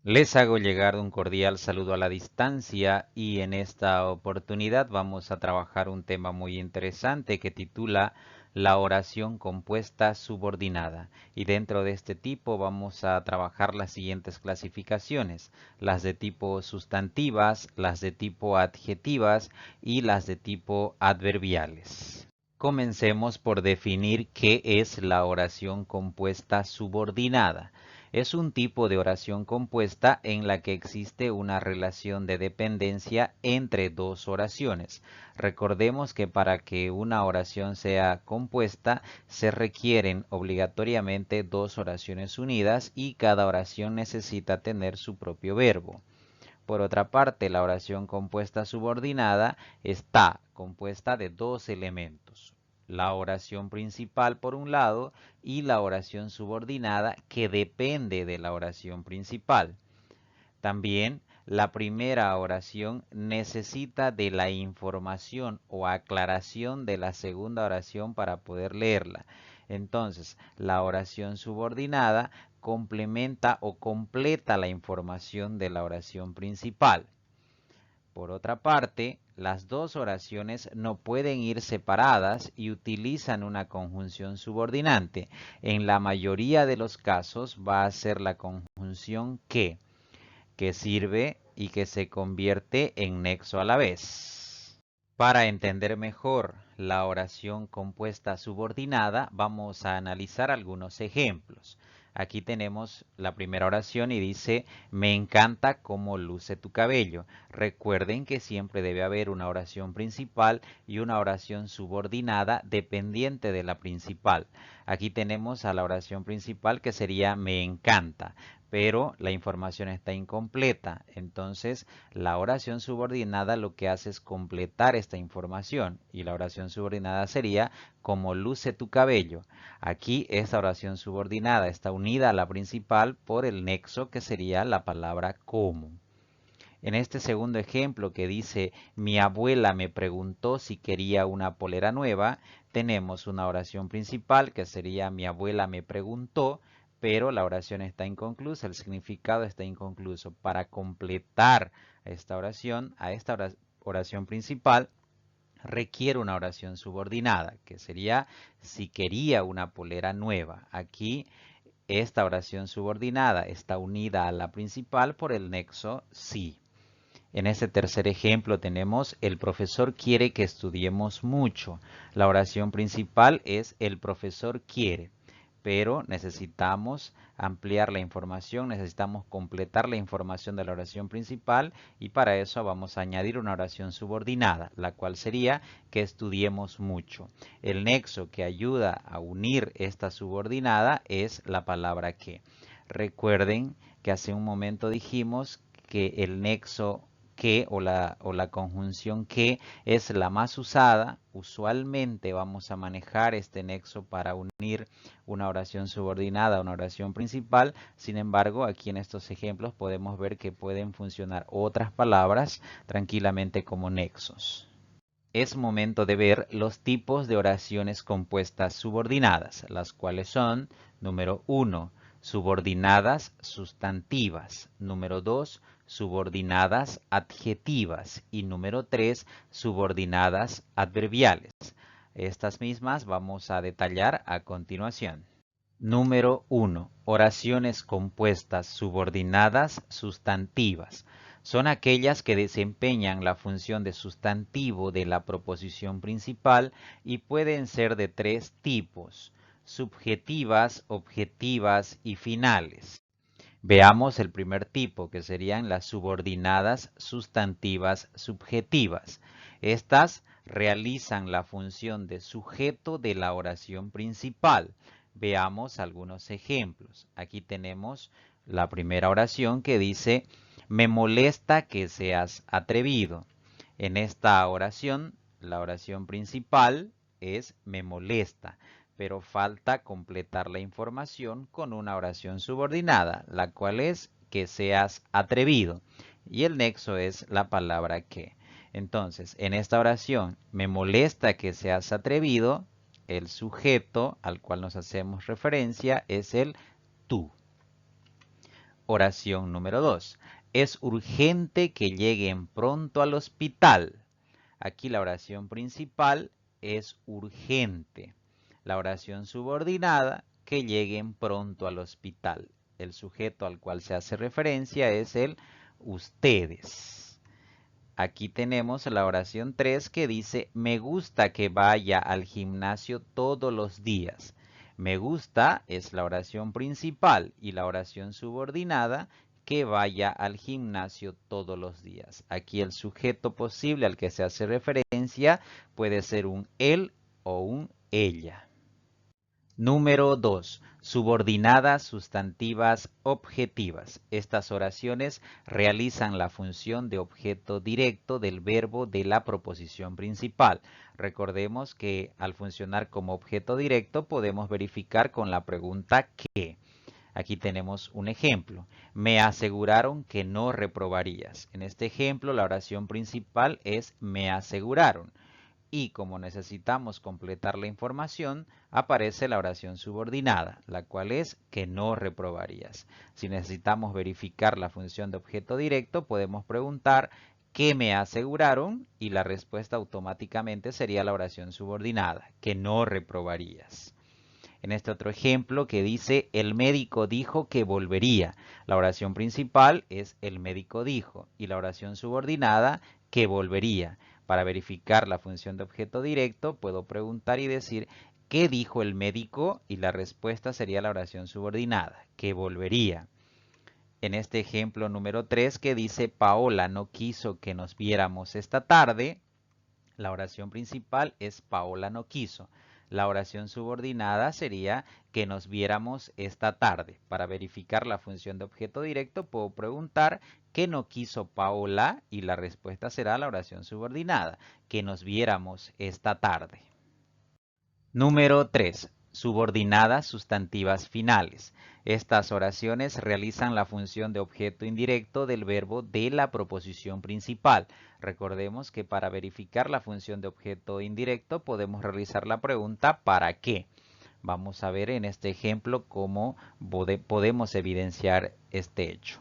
Les hago llegar un cordial saludo a la distancia y en esta oportunidad vamos a trabajar un tema muy interesante que titula la oración compuesta subordinada. Y dentro de este tipo vamos a trabajar las siguientes clasificaciones: las de tipo sustantivas, las de tipo adjetivas y las de tipo adverbiales. Comencemos por definir qué es la oración compuesta subordinada. Es un tipo de oración compuesta en la que existe una relación de dependencia entre dos oraciones. Recordemos que para que una oración sea compuesta se requieren obligatoriamente dos oraciones unidas y cada oración necesita tener su propio verbo. Por otra parte, la oración compuesta subordinada está compuesta de dos elementos: la oración principal por un lado y la oración subordinada que depende de la oración principal. También la primera oración necesita de la información o aclaración de la segunda oración para poder leerla. Entonces, la oración subordinada complementa o completa la información de la oración principal. Por otra parte, las dos oraciones no pueden ir separadas y utilizan una conjunción subordinante. En la mayoría de los casos va a ser la conjunción que sirve y que se convierte en nexo a la vez. Para entender mejor la oración compuesta subordinada, vamos a analizar algunos ejemplos. Aquí tenemos la primera oración y dice: me encanta cómo luce tu cabello. Recuerden que siempre debe haber una oración principal y una oración subordinada dependiente de la principal. Aquí tenemos a la oración principal, que sería me encanta, pero la información está incompleta. Entonces, la oración subordinada lo que hace es completar esta información, y la oración subordinada sería como luce tu cabello. Aquí esta oración subordinada está unida a la principal por el nexo, que sería la palabra como. En este segundo ejemplo que dice mi abuela me preguntó si quería una polera nueva, tenemos una oración principal que sería mi abuela me preguntó, pero la oración está inconclusa, el significado está inconcluso. Para completar esta oración, oración principal, requiere una oración subordinada, que sería si quería una polera nueva. Aquí esta oración subordinada está unida a la principal por el nexo si. En este tercer ejemplo tenemos el profesor quiere que estudiemos mucho. La oración principal es el profesor quiere, pero necesitamos ampliar la información, necesitamos completar la información de la oración principal, y para eso vamos a añadir una oración subordinada, la cual sería que estudiemos mucho. El nexo que ayuda a unir esta subordinada es la palabra que. Recuerden que hace un momento dijimos que el nexo que o la conjunción que es la más usada. Usualmente vamos a manejar este nexo para unir una oración subordinada a una oración principal. Sin embargo, aquí en estos ejemplos podemos ver que pueden funcionar otras palabras tranquilamente como nexos. Es momento de ver los tipos de oraciones compuestas subordinadas, las cuales son: número 1, subordinadas sustantivas; número 2, subordinadas adjetivas; y número 3, subordinadas adverbiales. Estas mismas vamos a detallar a continuación. Número 1. Oraciones compuestas subordinadas sustantivas. Son aquellas que desempeñan la función de sustantivo de la proposición principal y pueden ser de tres tipos: subjetivas, objetivas y finales. Veamos el primer tipo, que serían las subordinadas sustantivas subjetivas. Estas realizan la función de sujeto de la oración principal. Veamos algunos ejemplos. Aquí tenemos la primera oración que dice: me molesta que seas atrevido. En esta oración, la oración principal es me molesta, pero falta completar la información con una oración subordinada, la cual es que seas atrevido, y el nexo es la palabra que. Entonces, en esta oración, me molesta que seas atrevido, el sujeto al cual nos hacemos referencia es el tú. Oración número 2. Es urgente que lleguen pronto al hospital. Aquí la oración principal es urgente. La oración subordinada, que lleguen pronto al hospital. El sujeto al cual se hace referencia es el ustedes. Aquí tenemos la oración 3 que dice, me gusta que vaya al gimnasio todos los días. Me gusta es la oración principal y la oración subordinada, que vaya al gimnasio todos los días. Aquí el sujeto posible al que se hace referencia puede ser un él o un ella. Número 2. Subordinadas sustantivas objetivas. Estas oraciones realizan la función de objeto directo del verbo de la proposición principal. Recordemos que al funcionar como objeto directo podemos verificar con la pregunta ¿qué? Aquí tenemos un ejemplo. Me aseguraron que no reprobarías. En este ejemplo la oración principal es me aseguraron. Y como necesitamos completar la información, aparece la oración subordinada, la cual es que no reprobarías. Si necesitamos verificar la función de objeto directo, podemos preguntar ¿qué me aseguraron? Y la respuesta automáticamente sería la oración subordinada, que no reprobarías. En este otro ejemplo que dice, el médico dijo que volvería. La oración principal es el médico dijo y la oración subordinada que volvería. Para verificar la función de objeto directo, puedo preguntar y decir, ¿qué dijo el médico? Y la respuesta sería la oración subordinada, que volvería. En este ejemplo número 3 que dice, Paola no quiso que nos viéramos esta tarde, la oración principal es Paola no quiso. La oración subordinada sería que nos viéramos esta tarde. Para verificar la función de objeto directo puedo preguntar ¿qué no quiso Paola? Y la respuesta será la oración subordinada, que nos viéramos esta tarde. Número 3. Subordinadas sustantivas finales. Estas oraciones realizan la función de objeto indirecto del verbo de la proposición principal. Recordemos que para verificar la función de objeto indirecto podemos realizar la pregunta ¿para qué? Vamos a ver en este ejemplo cómo podemos evidenciar este hecho.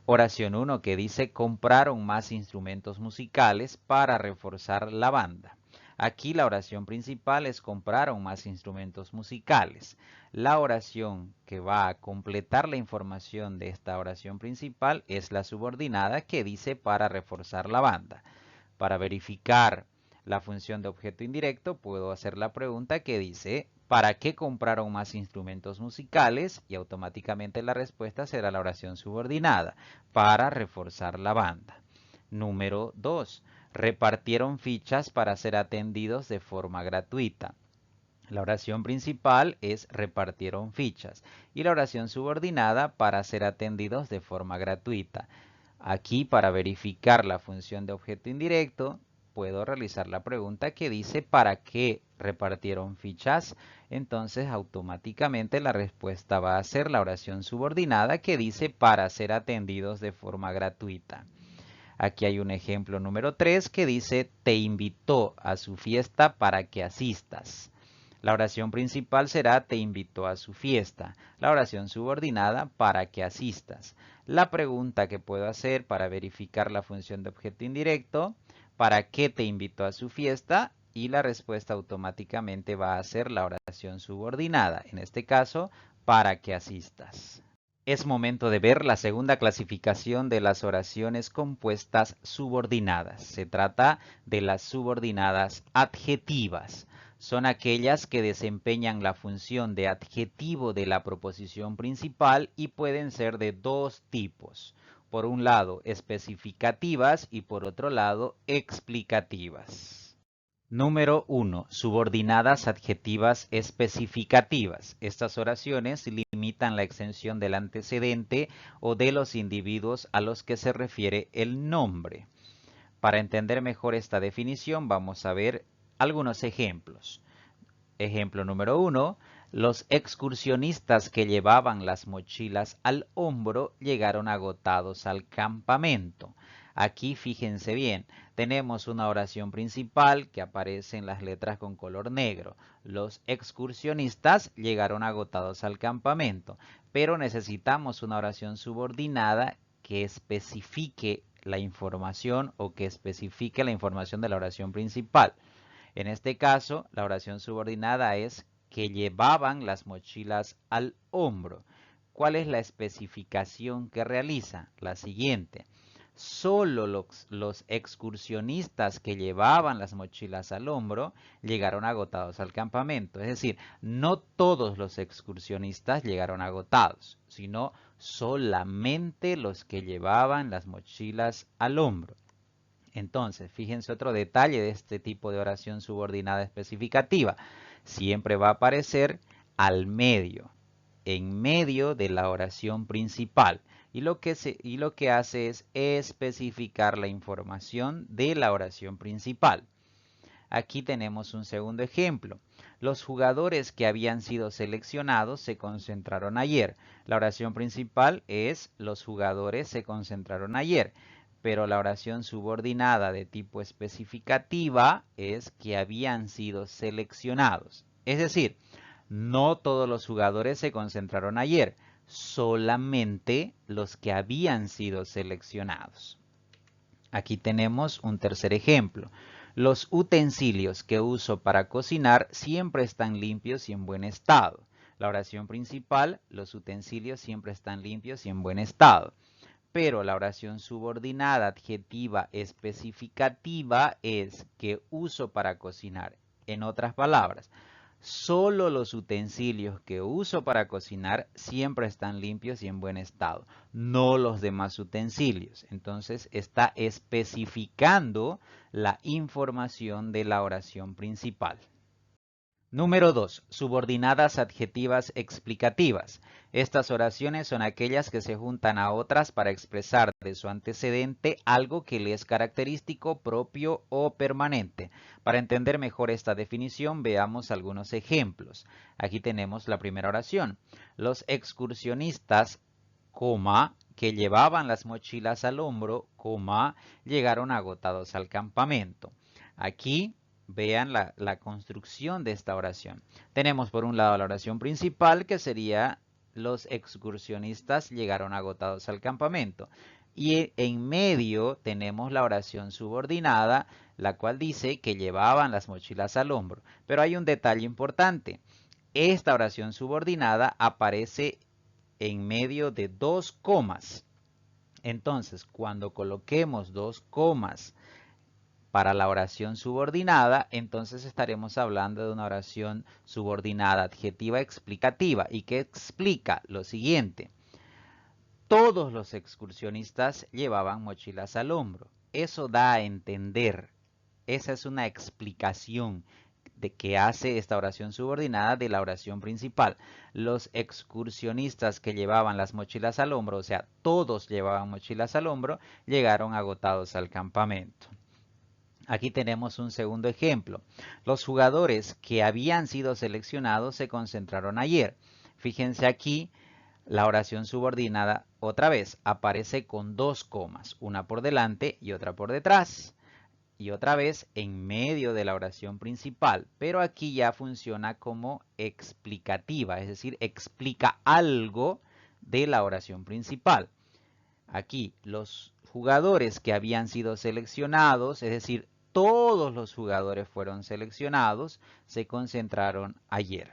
Oración 1 que dice compraron más instrumentos musicales para reforzar la banda. Aquí la oración principal es compraron más instrumentos musicales. La oración que va a completar la información de esta oración principal es la subordinada que dice para reforzar la banda. Para verificar la función de objeto indirecto puedo hacer la pregunta que dice ¿para qué compraron más instrumentos musicales? Y automáticamente la respuesta será la oración subordinada, para reforzar la banda. Número 2. Repartieron fichas para ser atendidos de forma gratuita. La oración principal es repartieron fichas y la oración subordinada para ser atendidos de forma gratuita. Aquí para verificar la función de objeto indirecto puedo realizar la pregunta que dice ¿para qué repartieron fichas? Entonces automáticamente la respuesta va a ser la oración subordinada que dice para ser atendidos de forma gratuita. Aquí hay un ejemplo número 3 que dice te invitó a su fiesta para que asistas. La oración principal será te invitó a su fiesta. La oración subordinada para que asistas. La pregunta que puedo hacer para verificar la función de objeto indirecto, ¿para qué te invitó a su fiesta? Y la respuesta automáticamente va a ser la oración subordinada. En este caso, para que asistas. Es momento de ver la segunda clasificación de las oraciones compuestas subordinadas. Se trata de las subordinadas adjetivas. Son aquellas que desempeñan la función de adjetivo de la proposición principal y pueden ser de dos tipos. Por un lado, especificativas y por otro lado, explicativas. Número 1. Subordinadas adjetivas especificativas. Estas oraciones limitan la extensión del antecedente o de los individuos a los que se refiere el nombre. Para entender mejor esta definición vamos a ver algunos ejemplos. Ejemplo número 1. Los excursionistas que llevaban las mochilas al hombro llegaron agotados al campamento. Aquí fíjense bien, tenemos una oración principal que aparece en las letras con color negro. Los excursionistas llegaron agotados al campamento. pero necesitamos una oración subordinada que especifique la información o que especifique la información de la oración principal. En este caso, la oración subordinada es que llevaban las mochilas al hombro. ¿Cuál es la especificación que realiza? La siguiente. Solo los excursionistas que llevaban las mochilas al hombro llegaron agotados al campamento. Es decir, no todos los excursionistas llegaron agotados, sino solamente los que llevaban las mochilas al hombro. Entonces, fíjense otro detalle de este tipo de oración subordinada especificativa. Siempre va a aparecer al medio, en medio de la oración principal. Y lo que hace es especificar la información de la oración principal. Aquí tenemos un segundo ejemplo. Los jugadores que habían sido seleccionados se concentraron ayer. La oración principal es los jugadores se concentraron ayer, pero la oración subordinada de tipo especificativa es que habían sido seleccionados. Es decir, no todos los jugadores se concentraron ayer, solamente los que habían sido seleccionados. Aquí tenemos un tercer ejemplo. Los utensilios que uso para cocinar siempre están limpios y en buen estado. La oración principal, los utensilios siempre están limpios y en buen estado. Pero la oración subordinada adjetiva especificativa es que uso para cocinar. En otras palabras, solo los utensilios que uso para cocinar siempre están limpios y en buen estado, no los demás utensilios. Entonces está especificando la información de la oración principal. Número 2. Subordinadas adjetivas explicativas. Estas oraciones son aquellas que se juntan a otras para expresar de su antecedente algo que le es característico, propio o permanente. Para entender mejor esta definición, veamos algunos ejemplos. Aquí tenemos la primera oración. Los excursionistas, que llevaban las mochilas al hombro, llegaron agotados al campamento. Aquí vean la construcción de esta oración. Tenemos por un lado la oración principal, que sería los excursionistas llegaron agotados al campamento. Y en medio tenemos la oración subordinada, la cual dice que llevaban las mochilas al hombro. Pero hay un detalle importante. Esta oración subordinada aparece en medio de dos comas. Entonces, cuando coloquemos dos comas para la oración subordinada, entonces estaremos hablando de una oración subordinada adjetiva explicativa y que explica lo siguiente. Todos los excursionistas llevaban mochilas al hombro. Eso da a entender, esa es una explicación de que hace esta oración subordinada de la oración principal. Los excursionistas que llevaban las mochilas al hombro, o sea, todos llevaban mochilas al hombro, llegaron agotados al campamento. Aquí tenemos un segundo ejemplo. Los jugadores que habían sido seleccionados se concentraron ayer. Fíjense aquí, la oración subordinada otra vez aparece con dos comas, una por delante y otra por detrás. Y otra vez en medio de la oración principal, pero aquí ya funciona como explicativa, es decir, explica algo de la oración principal. Aquí los jugadores que habían sido seleccionados, es decir, todos los jugadores fueron seleccionados, se concentraron ayer.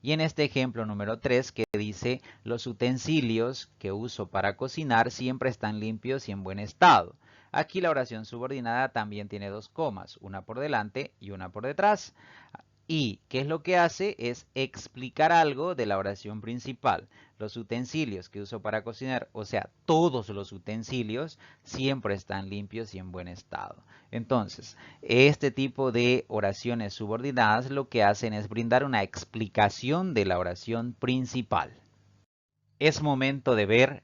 Y en este ejemplo número 3 que dice, los utensilios que uso para cocinar siempre están limpios y en buen estado. Aquí la oración subordinada también tiene dos comas, una por delante y una por detrás. Y, ¿qué es lo que hace? Es explicar algo de la oración principal. Los utensilios que uso para cocinar, o sea, todos los utensilios, siempre están limpios y en buen estado. Entonces, este tipo de oraciones subordinadas lo que hacen es brindar una explicación de la oración principal. Es momento de ver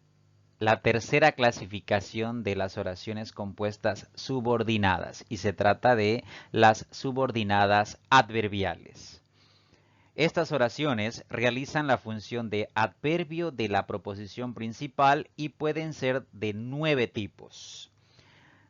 la tercera clasificación de las oraciones compuestas subordinadas y se trata de las subordinadas adverbiales. Estas oraciones realizan la función de adverbio de la proposición principal y pueden ser de 9 tipos: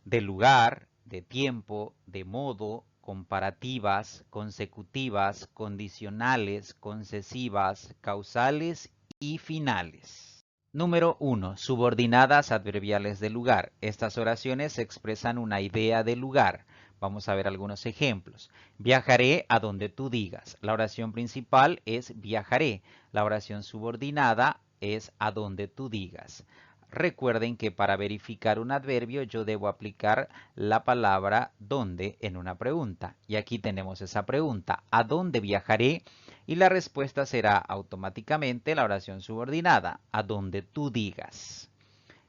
de lugar, de tiempo, de modo, comparativas, consecutivas, condicionales, concesivas, causales y finales. Número 1. Subordinadas adverbiales de lugar. Estas oraciones expresan una idea de lugar. Vamos a ver algunos ejemplos. Viajaré a donde tú digas. La oración principal es viajaré. La oración subordinada es a donde tú digas. Recuerden que para verificar un adverbio yo debo aplicar la palabra donde en una pregunta. Y aquí tenemos esa pregunta. ¿A dónde viajaré? Y la respuesta será automáticamente la oración subordinada. A donde tú digas.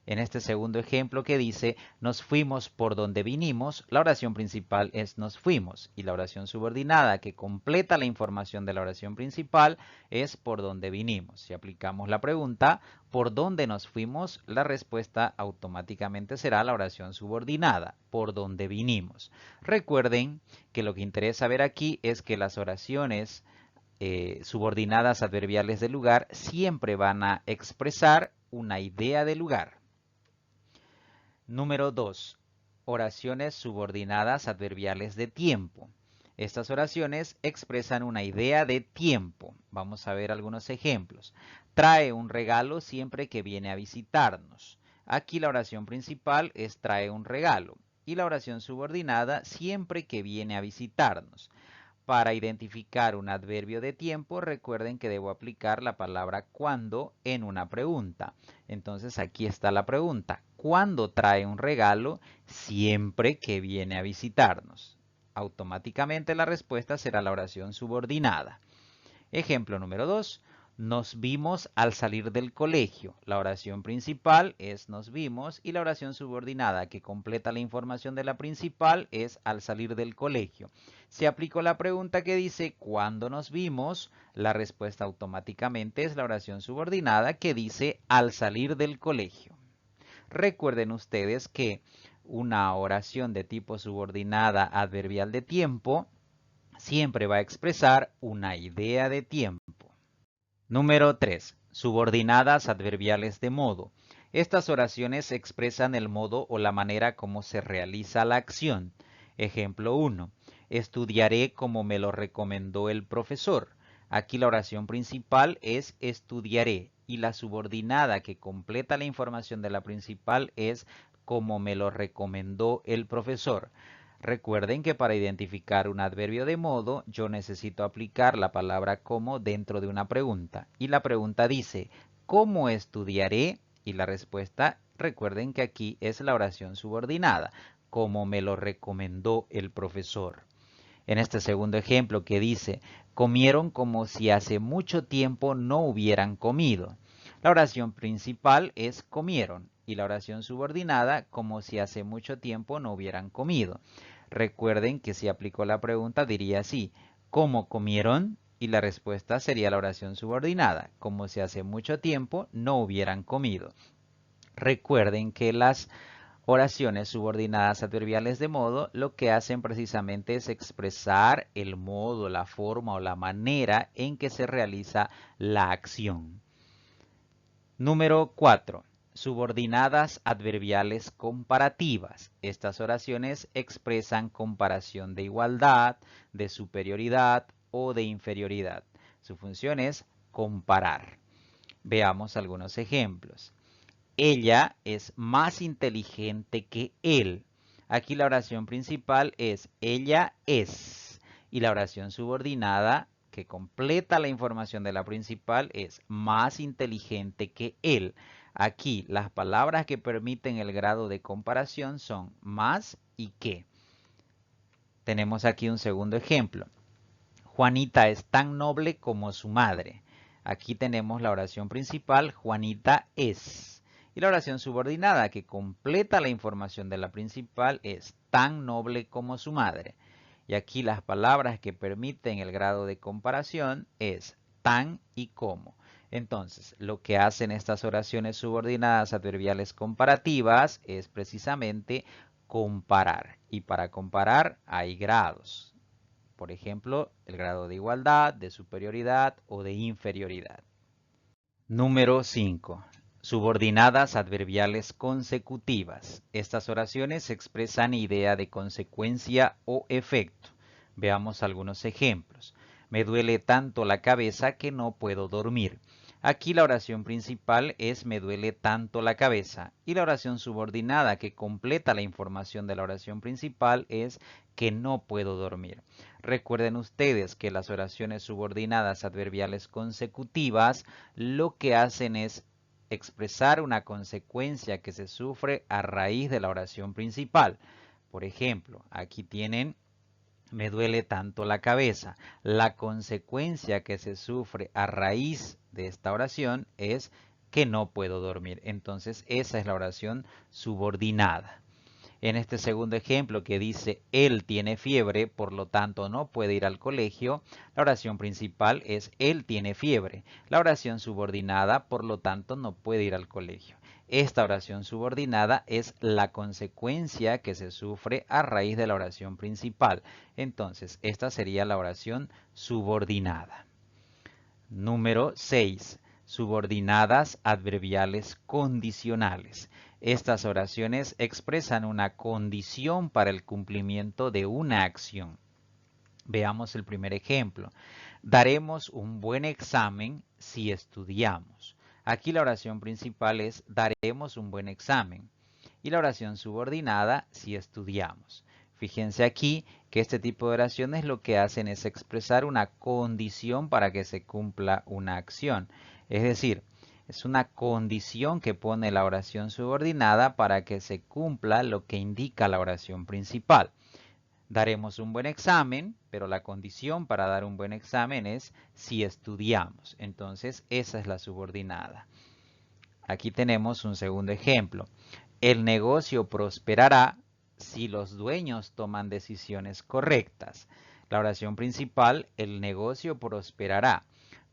En este segundo ejemplo que dice, nos fuimos por donde vinimos, la oración principal es nos fuimos y la oración subordinada que completa la información de la oración principal es por donde vinimos. Si aplicamos la pregunta, ¿por dónde nos fuimos? La respuesta automáticamente será la oración subordinada, por donde vinimos. Recuerden que lo que interesa ver aquí es que las oraciones subordinadas adverbiales de lugar siempre van a expresar una idea de lugar. Número 2. Oraciones subordinadas adverbiales de tiempo. Estas oraciones expresan una idea de tiempo. Vamos a ver algunos ejemplos. Trae un regalo siempre que viene a visitarnos. Aquí la oración principal es trae un regalo y la oración subordinada siempre que viene a visitarnos. Para identificar un adverbio de tiempo, recuerden que debo aplicar la palabra cuando en una pregunta. Entonces aquí está la pregunta. ¿Cuándo trae un regalo? Siempre que viene a visitarnos. Automáticamente la respuesta será la oración subordinada. Ejemplo número 2. Nos vimos al salir del colegio. La oración principal es nos vimos y la oración subordinada que completa la información de la principal es al salir del colegio. Si aplico la pregunta que dice ¿cuándo nos vimos? La respuesta automáticamente es la oración subordinada que dice al salir del colegio. Recuerden ustedes que una oración de tipo subordinada adverbial de tiempo siempre va a expresar una idea de tiempo. Número 3. Subordinadas adverbiales de modo. Estas oraciones expresan el modo o la manera como se realiza la acción. Ejemplo 1. Estudiaré como me lo recomendó el profesor. Aquí la oración principal es estudiaré y la subordinada que completa la información de la principal es como me lo recomendó el profesor. Recuerden que para identificar un adverbio de modo, yo necesito aplicar la palabra como dentro de una pregunta. Y la pregunta dice, ¿cómo estudiaré? Y la respuesta, recuerden que aquí es la oración subordinada, como me lo recomendó el profesor. En este segundo ejemplo que dice, comieron como si hace mucho tiempo no hubieran comido. La oración principal es comieron y la oración subordinada como si hace mucho tiempo no hubieran comido. Recuerden que si aplico la pregunta diría así, ¿cómo comieron? Y la respuesta sería la oración subordinada, como si hace mucho tiempo no hubieran comido. Recuerden que las oraciones subordinadas adverbiales de modo lo que hacen precisamente es expresar el modo, la forma o la manera en que se realiza la acción. Número 4. Subordinadas adverbiales comparativas. Estas oraciones expresan comparación de igualdad, de superioridad o de inferioridad. Su función es comparar. Veamos algunos ejemplos. Ella es más inteligente que él. Aquí la oración principal es ella es. Y la oración subordinada que completa la información de la principal es más inteligente que él. Aquí las palabras que permiten el grado de comparación son más y que. Tenemos aquí un segundo ejemplo. Juanita es tan noble como su madre. Aquí tenemos la oración principal, Juanita es. Y la oración subordinada que completa la información de la principal es tan noble como su madre. Y aquí las palabras que permiten el grado de comparación es tan y como. Entonces, lo que hacen estas oraciones subordinadas adverbiales comparativas es precisamente comparar. Y para comparar hay grados. Por ejemplo, el grado de igualdad, de superioridad o de inferioridad. Número 5. Subordinadas adverbiales consecutivas. Estas oraciones expresan idea de consecuencia o efecto. Veamos algunos ejemplos. Me duele tanto la cabeza que no puedo dormir. Aquí la oración principal es me duele tanto la cabeza y la oración subordinada que completa la información de la oración principal es que no puedo dormir. Recuerden ustedes que las oraciones subordinadas adverbiales consecutivas lo que hacen es expresar una consecuencia que se sufre a raíz de la oración principal. Por ejemplo, aquí tienen me duele tanto la cabeza. La consecuencia que se sufre a raíz de esta oración es que no puedo dormir. Entonces esa es la oración subordinada. En este segundo ejemplo que dice él tiene fiebre, por lo tanto no puede ir al colegio, la oración principal es él tiene fiebre. La oración subordinada, por lo tanto, no puede ir al colegio. Esta oración subordinada es la consecuencia que se sufre a raíz de la oración principal. Entonces, esta sería la oración subordinada. Número 6. Subordinadas adverbiales condicionales. Estas oraciones expresan una condición para el cumplimiento de una acción. Veamos el primer ejemplo. Daremos un buen examen si estudiamos. Aquí la oración principal es daremos un buen examen y la oración subordinada si estudiamos. Fíjense aquí que este tipo de oraciones lo que hacen es expresar una condición para que se cumpla una acción. Es decir, es una condición que pone la oración subordinada para que se cumpla lo que indica la oración principal. Daremos un buen examen, pero la condición para dar un buen examen es si estudiamos. Entonces, esa es la subordinada. Aquí tenemos un segundo ejemplo. El negocio prosperará si los dueños toman decisiones correctas. La oración principal, el negocio prosperará,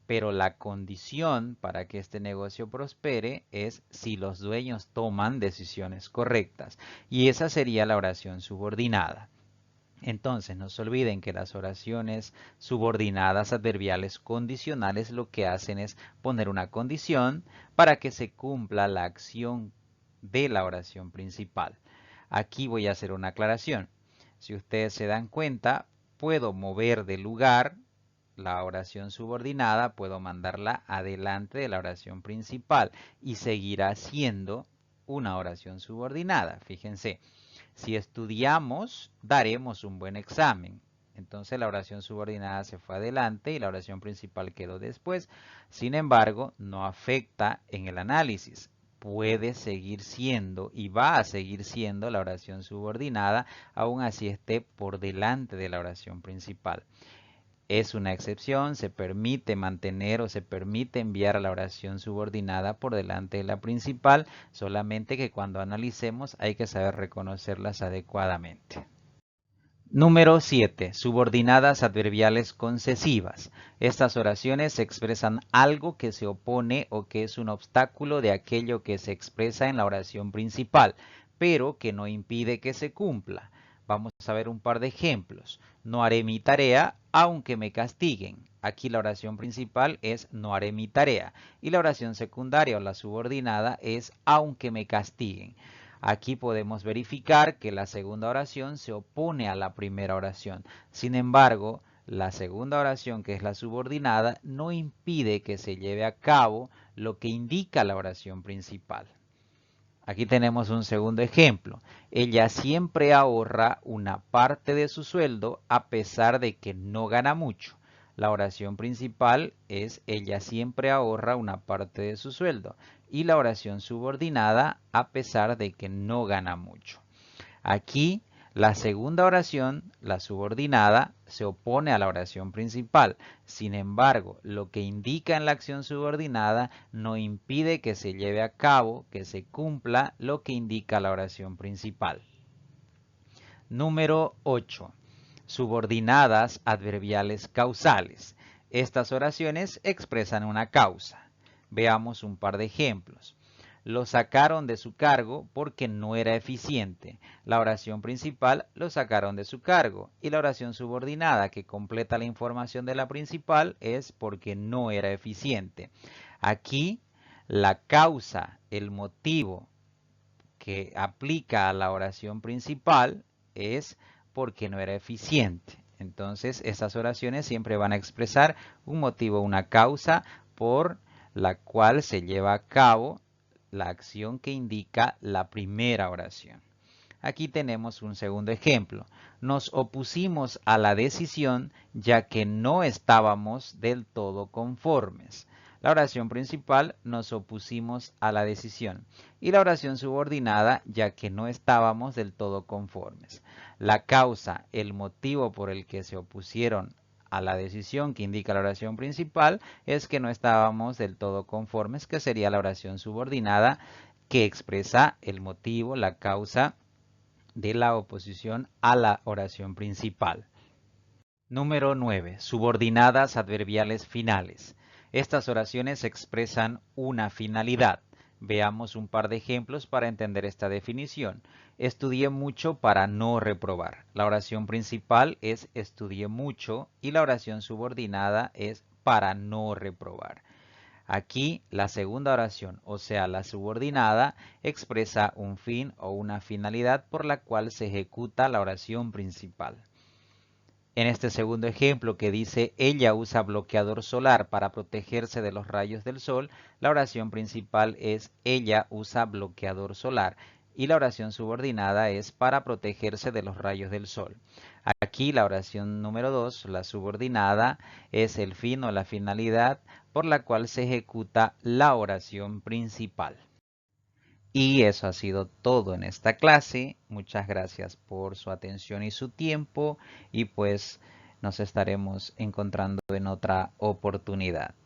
pero la condición para que este negocio prospere es si los dueños toman decisiones correctas. Y esa sería la oración subordinada. Entonces, no se olviden que las oraciones subordinadas adverbiales condicionales lo que hacen es poner una condición para que se cumpla la acción de la oración principal. Aquí voy a hacer una aclaración. Si ustedes se dan cuenta, puedo mover de lugar la oración subordinada, puedo mandarla adelante de la oración principal y seguirá siendo una oración subordinada. Fíjense. Si estudiamos, daremos un buen examen. Entonces la oración subordinada se fue adelante y la oración principal quedó después. Sin embargo, no afecta en el análisis. Puede seguir siendo y va a seguir siendo la oración subordinada, aun así esté por delante de la oración principal. Es una excepción, se permite mantener o se permite enviar a la oración subordinada por delante de la principal, solamente que cuando analicemos hay que saber reconocerlas adecuadamente. Número 7. Subordinadas adverbiales concesivas. Estas oraciones expresan algo que se opone o que es un obstáculo de aquello que se expresa en la oración principal, pero que no impide que se cumpla. Vamos a ver un par de ejemplos. No haré mi tarea aunque me castiguen. Aquí la oración principal es no haré mi tarea y la oración secundaria o la subordinada es aunque me castiguen. Aquí podemos verificar que la segunda oración se opone a la primera oración. Sin embargo, la segunda oración, que es la subordinada, no impide que se lleve a cabo lo que indica la oración principal. Aquí tenemos un segundo ejemplo. Ella siempre ahorra una parte de su sueldo a pesar de que no gana mucho. La oración principal es ella siempre ahorra una parte de su sueldo y la oración subordinada a pesar de que no gana mucho. Aquí la segunda oración, la subordinada, se opone a la oración principal. Sin embargo, lo que indica en la acción subordinada no impide que se lleve a cabo, que se cumpla lo que indica la oración principal. Número 8. Subordinadas adverbiales causales. Estas oraciones expresan una causa. Veamos un par de ejemplos. Lo sacaron de su cargo porque no era eficiente. La oración principal lo sacaron de su cargo y la oración subordinada que completa la información de la principal es porque no era eficiente. Aquí la causa, el motivo que aplica a la oración principal es porque no era eficiente. Entonces, estas oraciones siempre van a expresar un motivo, una causa por la cual se lleva a cabo la acción que indica la primera oración. Aquí tenemos un segundo ejemplo. Nos opusimos a la decisión ya que no estábamos del todo conformes. La oración principal, nos opusimos a la decisión. Y la oración subordinada, ya que no estábamos del todo conformes. La causa, el motivo por el que se opusieron a la decisión que indica la oración principal, es que no estábamos del todo conformes, que sería la oración subordinada, que expresa el motivo, la causa de la oposición a la oración principal. Número 9. Subordinadas adverbiales finales. Estas oraciones expresan una finalidad. Veamos un par de ejemplos para entender esta definición. Estudié mucho para no reprobar. La oración principal es estudié mucho y la oración subordinada es para no reprobar. Aquí la segunda oración, o sea, la subordinada, expresa un fin o una finalidad por la cual se ejecuta la oración principal. En este segundo ejemplo que dice ella usa bloqueador solar para protegerse de los rayos del sol, la oración principal es ella usa bloqueador solar y la oración subordinada es para protegerse de los rayos del sol. Aquí la oración número 2, la subordinada, es el fin o la finalidad por la cual se ejecuta la oración principal. Y eso ha sido todo en esta clase. Muchas gracias por su atención y su tiempo y pues nos estaremos encontrando en otra oportunidad.